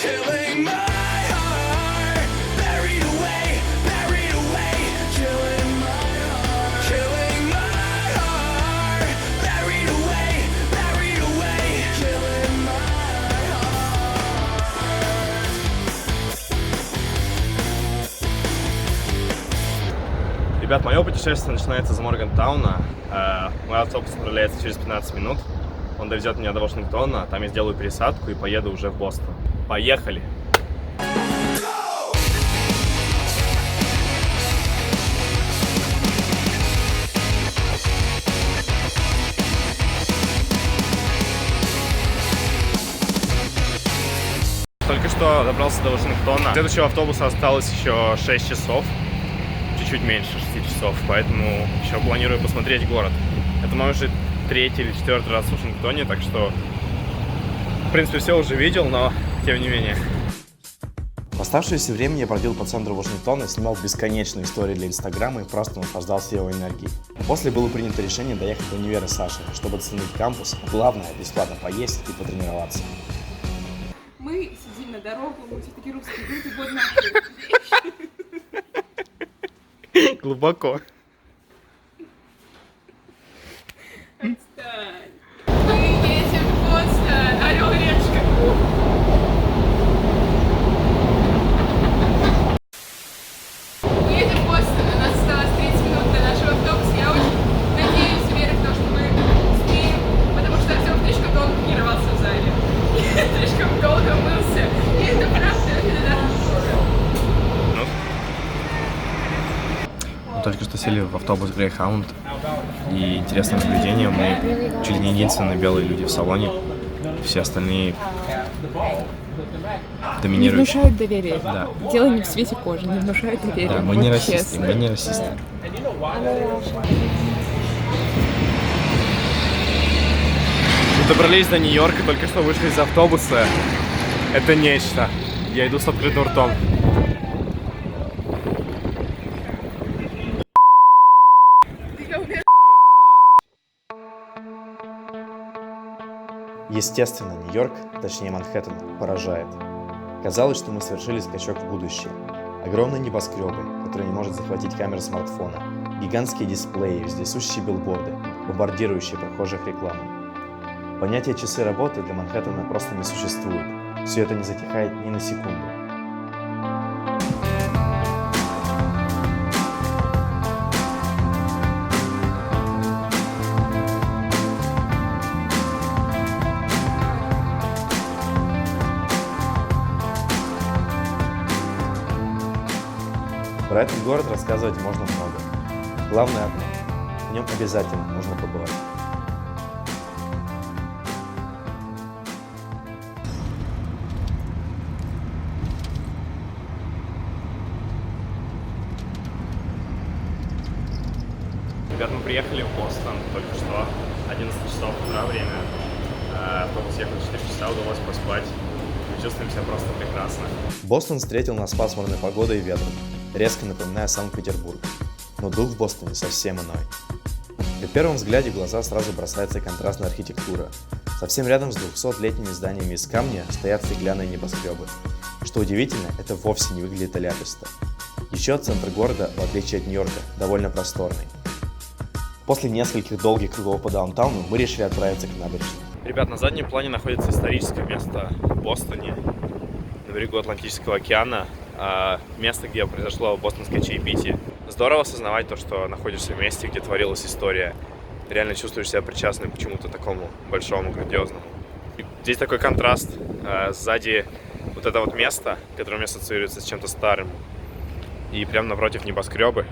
killing my heart. Buried away, killing my heart. Killing my heart. Buried away, killing my heart. Ребят, мое путешествие начинается с Моргантауна. Мой автобус отправляется через 15 минут. Он довезет меня до Вашингтона, там я сделаю пересадку и поеду уже в Бостон. Поехали! Только что добрался до Вашингтона. До следующего автобуса осталось еще 6 часов. Чуть меньше 6 часов, поэтому еще планирую посмотреть город. Это мой уже 3-й или 4-й раз в Вашингтоне, так что, в принципе, все уже видел, но тем не менее. Оставшееся время я бродил по центру Вашингтона, снимал бесконечные истории для Инстаграма и просто наслаждался его энергией. После было принято решение доехать до универа Саши, чтобы оценить кампус, а главное – бесплатно поесть и потренироваться. Мы сидим на дорогу, мы все такие русские люди, вот нахуй. Глубоко. Отстань. Мы едем в Бостон, Орел и Решка. Мы едем в Бостон, у нас осталось 30 минут до нашего автобуса. Я очень надеюсь и верю в то, что мы успеем, потому что Артем слишком долго тренировался в зале. Слишком долго мылся. И это правда, это даже Только что сели в автобус Greyhound, и интересное наблюдение, мы чуть ли не единственные белые люди в салоне, все остальные Не доминирующие. внушают доверия. Да. Дело не в цвете кожи, не внушают доверия. Да, мы Вот не расисты, честно. мы не расисты. Мы добрались до Нью-Йорка, только что вышли из автобуса. Это нечто. Я иду с открытым ртом. Естественно, Нью-Йорк, точнее Манхэттен, поражает. Казалось, что мы совершили скачок в будущее. Огромные небоскребы, которые не может захватить камера смартфона, гигантские дисплеи, вездесущие билборды, бомбардирующие прохожих рекламой. Понятие «часы работы» для Манхэттена просто не существует. Все это не затихает ни на секунду. Про этот город рассказывать можно много. Главное одно – в нем обязательно нужно побывать. Ребят, мы приехали в Бостон только что, 11 часов утра время. Автобус ехал 4 часа, удалось поспать. Мы чувствуем себя просто прекрасно. Бостон встретил нас пасмурной погодой и ветром, резко напоминая Санкт-Петербург. Но дух в Бостоне совсем иной. При первом взгляде в глаза сразу бросается контрастная архитектура. Совсем рядом с 200-летними зданиями из камня стоят стеклянные небоскребы. Что удивительно, это вовсе не выглядит оляписто. Еще центр города, в отличие от Нью-Йорка, довольно просторный. После нескольких долгих кругов по даунтауну мы решили отправиться к набережной. Ребят, на заднем плане находится историческое место в Бостоне, на берегу Атлантического океана, место, где произошло бостонское чаепитие. Здорово осознавать то, что находишься в месте, где творилась история. Ты реально чувствуешь себя причастным к чему-то такому большому, грандиозному. Здесь такой контраст. Сзади вот это вот место, которое у меня ассоциируется с чем-то старым. И прямо напротив небоскребы.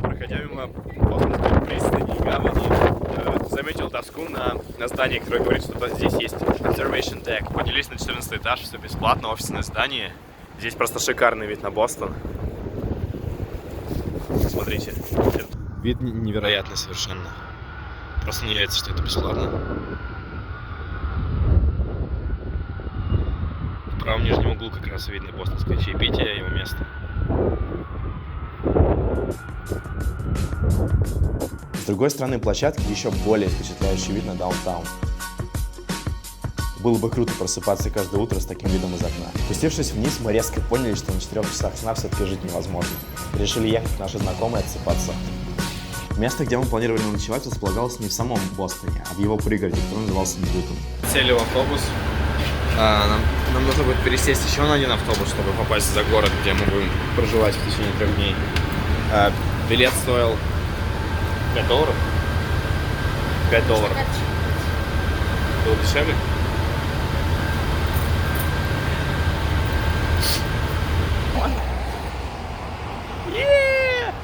Проходя мимо Бостонской пристани и гавани, заметил доску на здании, которая говорит, что здесь есть Observation Deck. Поднялись на 14 этаж, все бесплатно, офисное здание. Здесь просто шикарный вид на Бостон. Смотрите. Вид невероятный совершенно. Просто не верится, что это бесплатно. В правом нижнем углу как раз видно бостонское чаепитие, его место. С другой стороны площадки еще более впечатляющий вид на даунтаун. В Было бы круто просыпаться каждое утро с таким видом из окна. Спустившись вниз, мы резко поняли, что на 4 часах сна все-таки жить невозможно. Решили ехать к нашей знакомой отсыпаться. Место, где мы планировали ночевать, располагалось не в самом Бостоне, а в его пригороде, который назывался Ньютон. Сели в автобус. Нам нужно будет пересесть еще на один автобус, чтобы попасть за город, где мы будем проживать в течение 3 дней. Билет стоил $5. $5. Было дешевле?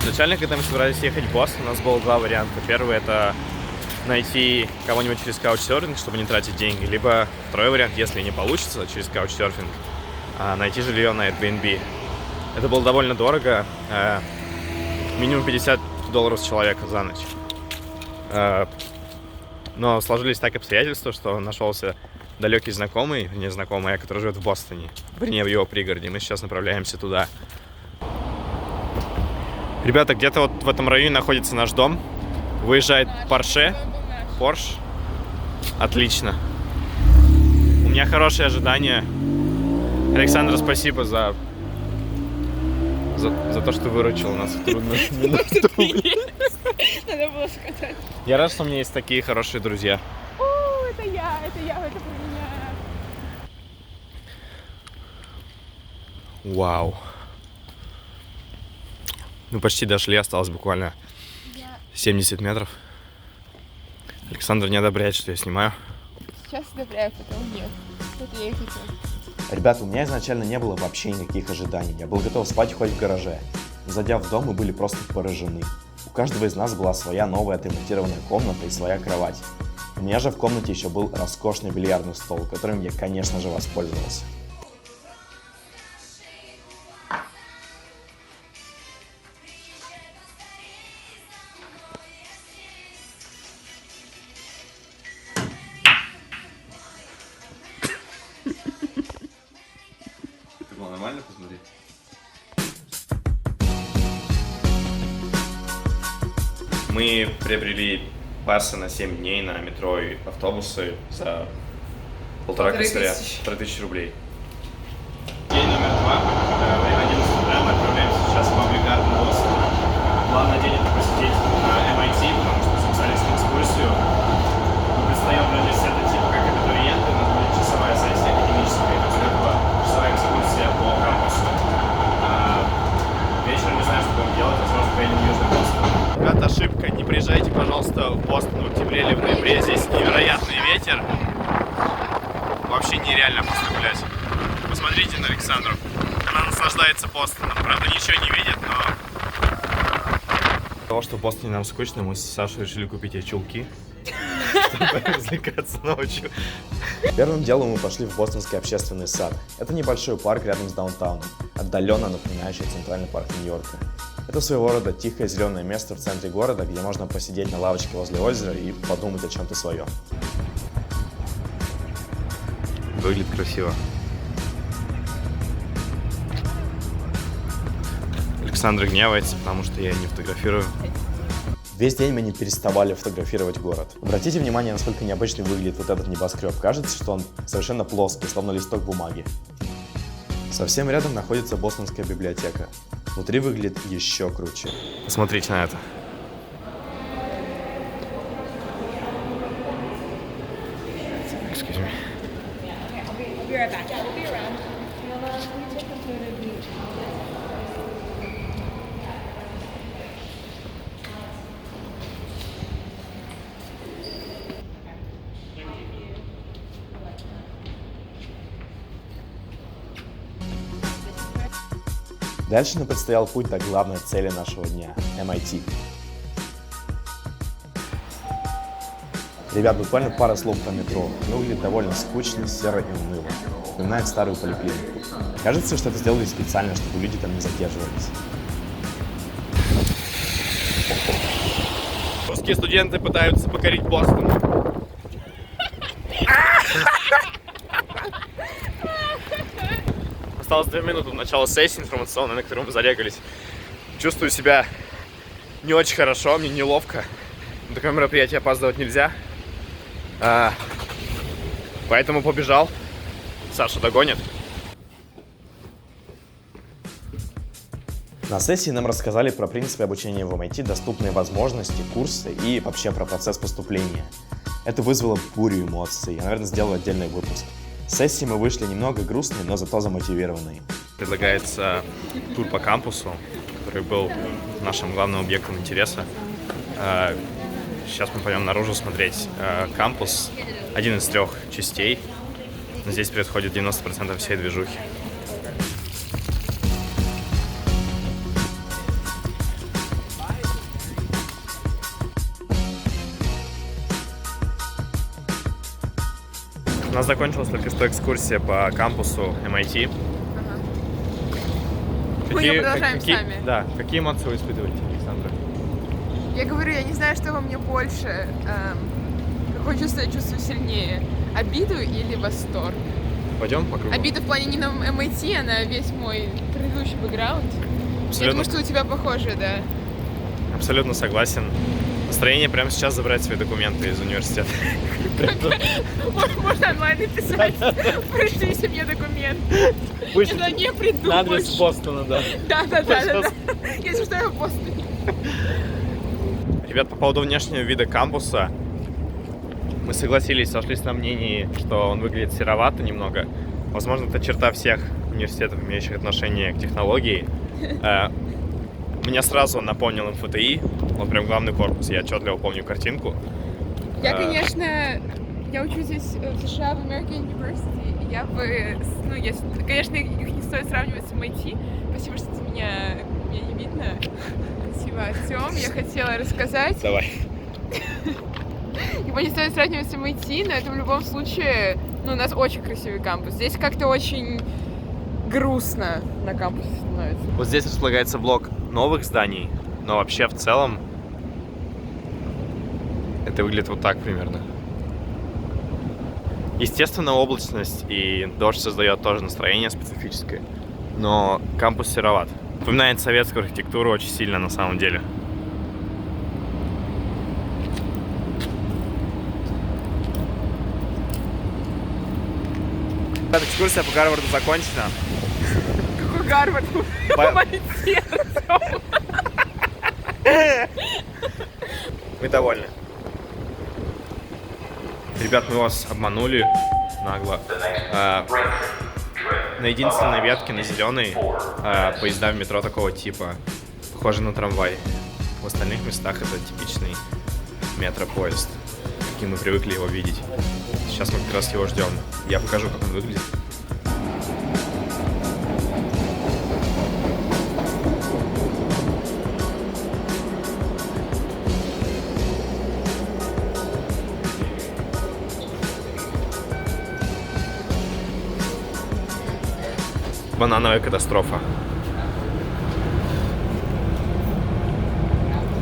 Изначально, когда мы собирались ехать в Бостон, у нас было 2 варианта. Первый — это найти кого-нибудь через каучсерфинг, чтобы не тратить деньги. Либо второй вариант, если не получится через каучсерфинг, найти жилье на Airbnb. Это было довольно дорого. Минимум $50 с человека за ночь. Но сложились так обстоятельства, что нашелся далекий знакомый, незнакомый, который живет в Бостоне, вернее, в его пригороде. Мы сейчас направляемся туда. Ребята, где-то вот в этом районе находится наш дом. Выезжает Porsche. Отлично. У меня хорошие ожидания. Александра, спасибо за то, что выручил нас в трудную минуту. Надо было сказать. Я рад, что у меня есть такие хорошие друзья. О, это я, это про меня. Вау. Мы почти дошли, осталось буквально 70 метров. Александр не одобряет, что я снимаю. Сейчас одобряю, потом нет. Это я и хотел. Ребята, у меня изначально не было вообще никаких ожиданий. Я был готов спать хоть в гараже. Но зайдя в дом, мы были просто поражены. У каждого из нас была своя новая отремонтированная комната и своя кровать. У меня же в комнате еще был роскошный бильярдный стол, которым я, конечно же, воспользовался. Это было нормально, посмотри. Мы приобрели пассы на 7 дней на метро и автобусы за 1,5 косаря, 3000 рублей. День номер 2, время 11 утра, мы отправляемся сейчас в Public Garden Boston. Главный день — это посетить MIT, потому что записались на экскурсию. Мы предстаем для университета типа как абитуриенты, у нас будет часовая сессия академическая, это будет часовая экскурсия по кампусу. Вечером не знаю, что будем делать, возможно, поедем в Южный Бостон. Ребята, ошибка, не приезжайте, пожалуйста, в Бостон в октябре или в ноябре, здесь невероятный ветер. Вообще нереально просто гулять. Посмотрите на Александру, она наслаждается Бостоном, правда ничего не видит, но... Для того, что в Бостоне нам скучно, мы с Сашей решили купить ей чулки, чтобы развлекаться ночью. Первым делом мы пошли в Бостонский общественный сад. Это небольшой парк рядом с даунтауном, отдаленно напоминающий центральный парк Нью-Йорка. Это своего рода тихое зеленое место в центре города, где можно посидеть на лавочке возле озера и подумать о чем-то своем. Выглядит красиво. Александр гневается, потому что я не фотографирую. Весь день мы не переставали фотографировать город. Обратите внимание, насколько необычно выглядит вот этот небоскреб. Кажется, что он совершенно плоский, словно листок бумаги. Совсем рядом находится Бостонская библиотека. Внутри выглядит еще круче. Посмотрите на это. Excuse me. Дальше нам предстоял путь до главной цели нашего дня – MIT. Ребят, буквально пара слов по метро. Оно выглядит довольно скучно, серо и уныло. Напоминает старую поликлинику. Кажется, что это сделали специально, чтобы люди там не задерживались. Русские студенты пытаются покорить Бостон. Осталось 2 минуты до начала сессии информационной, на которую мы зарегались. Чувствую себя не очень хорошо, мне неловко. На такое мероприятие опаздывать нельзя. Поэтому побежал. Саша догонит. На сессии нам рассказали про принципы обучения в MIT, доступные возможности, курсы и вообще про процесс поступления. Это вызвало бурю эмоций, я, наверное, сделал отдельный выпуск. С сессии мы вышли немного грустные, но зато замотивированные. Предлагается тур по кампусу, который был нашим главным объектом интереса. Сейчас мы пойдем наружу смотреть кампус, один из 3 частей. Здесь происходит 90% всей движухи. У нас закончилась только что экскурсия по кампусу MIT. Мы её продолжаем сами. Да, какие эмоции вы испытываете, Александра? Я говорю, я не знаю, что во мне больше. Какое чувство я чувствую сильнее? Обиду или восторг? Пойдем по кругу? Обида в плане не на MIT, а на весь мой предыдущий бэкграунд. Я Абсолютно, думаю, что у тебя похоже, да. абсолютно согласен. Настроение прямо сейчас забрать свои документы из университета. Можно онлайн написать. Пришлите мне документы. Я туда не приду больше. Бостона, да. Да. Если что, я в Бостоне. Ребят, по поводу внешнего вида кампуса, мы согласились, сошлись на мнении, что он выглядит серовато немного. Возможно, это черта всех университетов, имеющих отношение к технологии. Меня сразу напомнил МФТИ, вот прям главный корпус, я отчетливо помню картинку. Я, конечно, я учусь здесь в США, в American University, и я бы, конечно, их не стоит сравнивать с MIT. Спасибо, что меня не видно. Спасибо, Артём. Я хотела рассказать. Давай. Его не стоит сравнивать с MIT, но это в любом случае, у нас очень красивый кампус. Здесь как-то очень грустно на кампусе становится. Вот здесь располагается блок новых зданий, но вообще в целом это выглядит вот так примерно. Естественно, облачность и дождь создает тоже настроение специфическое, но кампус сероват. Напоминает советскую архитектуру очень сильно на самом деле. Экскурсия по Гарварду закончена. Какой Гарвард? Мы довольны. Ребят, мы вас обманули нагло. На единственной ветке, на зеленой, поезда в метро такого типа, похожи на трамвай. В остальных местах это типичный метропоезд, каким мы привыкли его видеть. Сейчас мы как раз его ждем. Я покажу, как он выглядит. Банановая катастрофа.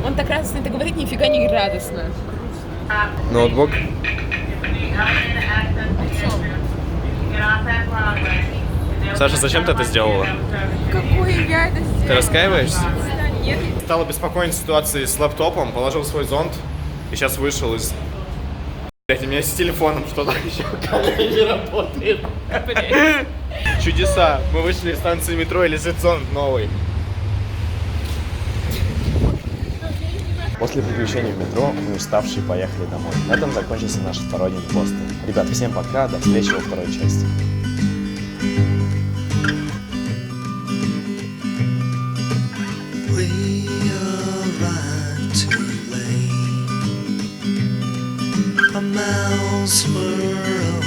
Он так радостно это говорит, нифига не радостно. Ноутбук. Саша, зачем ты это сделала? Какой я это сделала? Ты раскаиваешься? Нет. Стал обеспокоен ситуацией с лэптопом, положил свой зонт и сейчас вышел из... Блять, у меня с телефоном что-то еще не работает. Чудеса. Мы вышли из станции метро, и лежит зонт новый. После приключений в метро мы уставшие поехали домой. На этом закончился наш второй день в Бостоне. Ребят, всем пока, до встречи во второй части. We arrived too late. Our mouths were